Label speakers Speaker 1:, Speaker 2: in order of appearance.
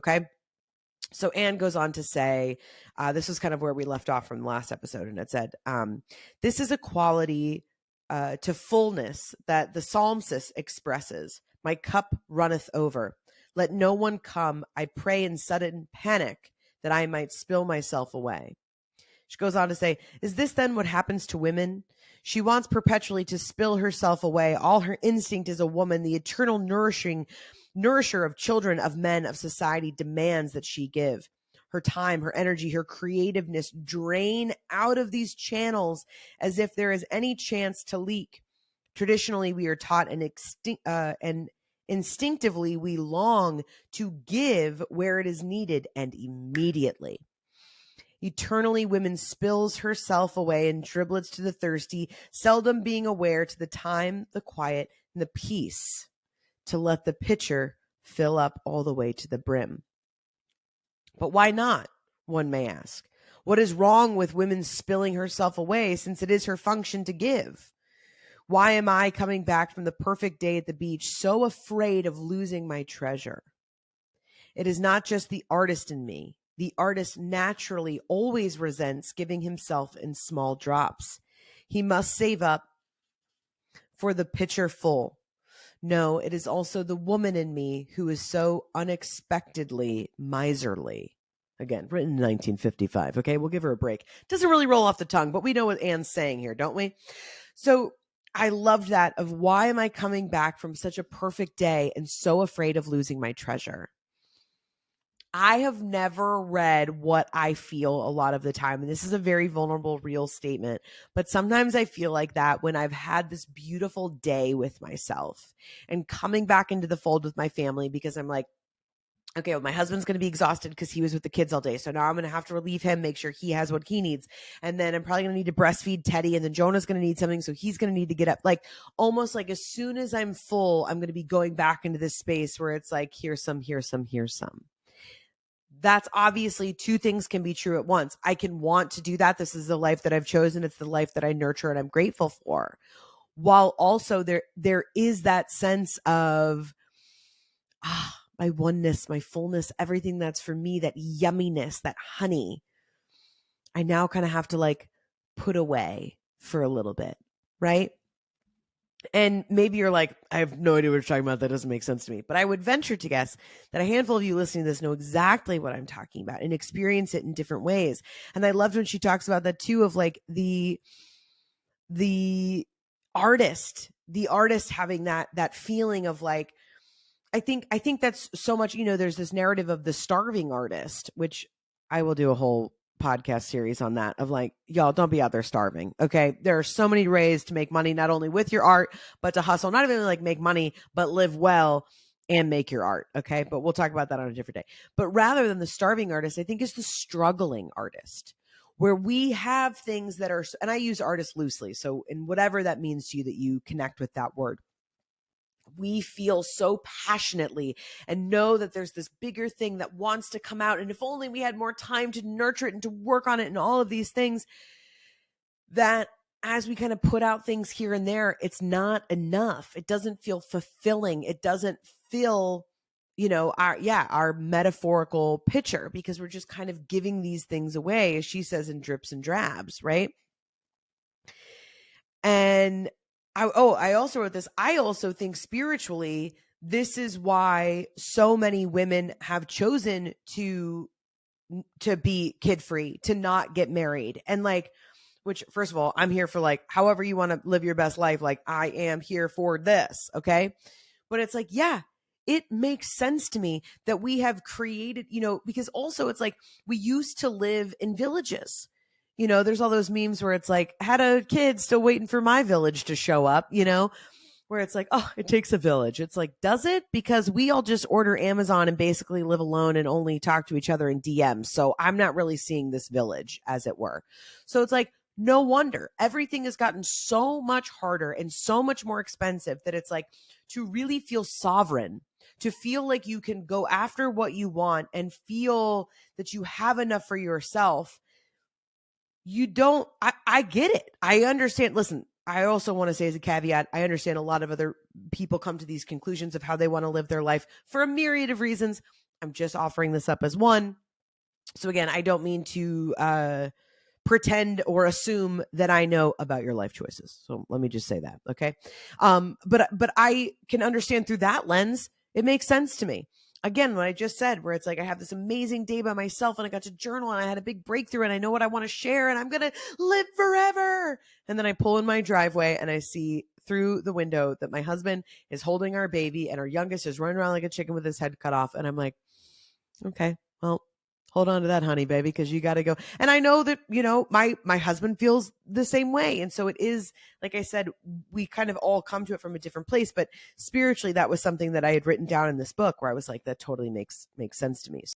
Speaker 1: Okay. So Anne goes on to say, this was kind of where we left off from the last episode. And it said, this is a quality to fullness that the psalmist expresses. My cup runneth over. Let no one come, I pray in sudden panic, that I might spill myself away. She goes on to say, is this then what happens to women? She wants perpetually to spill herself away. All her instinct as a woman, the eternal nourisher of children, of men, of society, demands that she give. Her time, her energy, her creativeness drain out of these channels as if there is any chance to leak. Traditionally, we are taught and instinctively we long to give where it is needed and immediately. Eternally, women spills herself away in driblets to the thirsty, seldom being aware to the time, the quiet, and the peace to let the pitcher fill up all the way to the brim. But why not, one may ask? What is wrong with women spilling herself away, since it is her function to give? Why am I coming back from the perfect day at the beach so afraid of losing my treasure? It is not just the artist in me. The artist naturally always resents giving himself in small drops. He must save up for the pitcher full. No, it is also the woman in me who is so unexpectedly miserly. Again, written in 1955. Okay, we'll give her a break. Doesn't really roll off the tongue, but we know what Anne's saying here, don't we? So I loved that of why am I coming back from such a perfect day and so afraid of losing my treasure? I have never read what I feel a lot of the time. And this is a very vulnerable, real statement. But sometimes I feel like that when I've had this beautiful day with myself and coming back into the fold with my family, because I'm like, okay, well, my husband's going to be exhausted because he was with the kids all day. So now I'm going to have to relieve him, make sure he has what he needs. And then I'm probably going to need to breastfeed Teddy. And then Jonah's going to need something. So he's going to need to get up. Like almost like as soon as I'm full, I'm going to be going back into this space where it's like, here's some, here's some, here's some. That's obviously two things can be true at once. I can want to do that. This is the life that I've chosen. It's the life that I nurture and I'm grateful for. While also there is that sense of my oneness, my fullness, everything that's for me, that yumminess, that honey, I now kind of have to like put away for a little bit, right? And maybe you're like, I have no idea what you're talking about. That doesn't make sense to me. But I would venture to guess that a handful of you listening to this know exactly what I'm talking about and experience it in different ways. And I loved when she talks about that too, of like the artist having that feeling of like, I think that's so much, there's this narrative of the starving artist, which I will do a whole podcast series on that, of like, y'all don't be out there starving. Okay. There are so many ways to make money, not only with your art, but to hustle, not even like make money, but live well and make your art. Okay. But we'll talk about that on a different day. But rather than the starving artist, I think it's the struggling artist, where we have things that are, and I use artist loosely. So in whatever that means to you, that you connect with that word, we feel so passionately and know that there's this bigger thing that wants to come out. And if only we had more time to nurture it and to work on it and all of these things, that as we kind of put out things here and there, it's not enough. It doesn't feel fulfilling. It doesn't feel, our metaphorical picture, because we're just kind of giving these things away, as she says, in drips and drabs. Right. And I also wrote this. I also think spiritually, this is why so many women have chosen to be kid free, to not get married. And like, which first of all, I'm here for like, however you want to live your best life. Like I am here for this. Okay. But it's like, yeah, it makes sense to me that we have created, because also it's like we used to live in villages. There's all those memes where it's like, had a kid still waiting for my village to show up, where it's like, oh, it takes a village. It's like, does it? Because we all just order Amazon and basically live alone and only talk to each other in DMs. So I'm not really seeing this village, as it were. So it's like, no wonder everything has gotten so much harder and so much more expensive, that it's like, to really feel sovereign, to feel like you can go after what you want and feel that you have enough for yourself. You don't, I get it. I understand. Listen, I also want to say as a caveat, I understand a lot of other people come to these conclusions of how they want to live their life for a myriad of reasons. I'm just offering this up as one. So again, I don't mean to pretend or assume that I know about your life choices. So let me just say that, okay? But I can understand through that lens, it makes sense to me. Again, what I just said, where it's like I have this amazing day by myself and I got to journal and I had a big breakthrough and I know what I want to share and I'm going to live forever. And then I pull in my driveway and I see through the window that my husband is holding our baby and our youngest is running around like a chicken with his head cut off. And I'm like, okay, well, hold on to that, honey, baby, because you got to go. And I know that, my husband feels the same way. And so it is, like I said, we kind of all come to it from a different place. But spiritually, that was something that I had written down in this book where I was like, that totally makes sense to me.